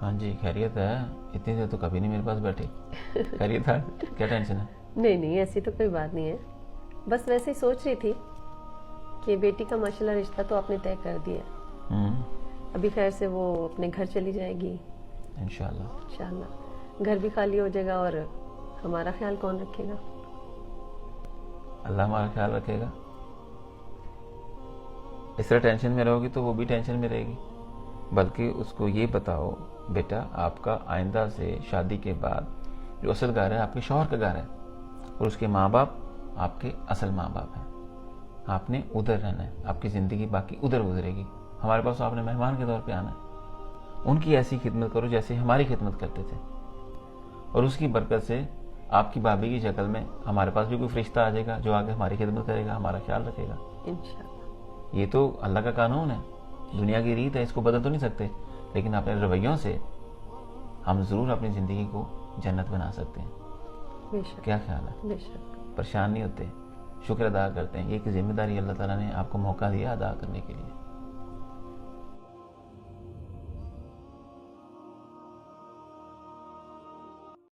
ہاں جی خیریت ہے. اتنی دیر تو کبھی نہیں میرے پاس بیٹھی. خیریت ہے؟ کیا ٹینشن ہے؟ نہیں نہیں، ایسی تو کوئی بات نہیں ہے، بس ویسے ہی سوچ رہی تھی کہ بیٹی کا ماشاءاللہ رشتہ تو آپ نے طے کر دیا ہے، ابھی خیر سے وہ اپنے گھر چلی جائے گی انشاءاللہ. انشاءاللہ، گھر بھی خالی ہو جائے گا اور ہمارا خیال کون رکھے گا؟ اللہ ہمارا خیال رکھے گا. اس طرح ٹینشن میں رہو گی تو وہ بھی ٹینشن میں رہے گی. بلکہ اس کو یہ بتاؤ بیٹا آپ کا آئندہ سے شادی کے بعد جو اصل گھر ہے آپ کے شوہر کا گھر ہے، اور اس کے ماں باپ آپ کے اصل ماں باپ ہیں. آپ نے ادھر رہنا ہے، آپ کی زندگی باقی ادھر گزرے گی. ہمارے پاس آپ نے مہمان کے طور پہ آنا ہے. ان کی ایسی خدمت کرو جیسے ہماری خدمت کرتے تھے، اور اس کی برکت سے آپ کی بھابھی کی شکل میں ہمارے پاس بھی کوئی فرشتہ آ جائے گا جو آگے ہماری خدمت کرے گا، ہمارا خیال رکھے گا. انشاءاللہ. یہ تو اللہ کا قانون ہے، دنیا کی ریت ہے، اس کو بدل تو نہیں سکتے. لیکن اپنے رویوں سے ہم ضرور اپنی زندگی کو جنت بنا سکتے ہیں. بے شک کیا خیال ہے؟ بے شک. پریشان نہیں ہوتے، شکر ادا کرتے ہیں. یہ ایک ذمہ داری اللہ تعالیٰ نے آپ کو موقع دیا ادا کرنے کے لیے.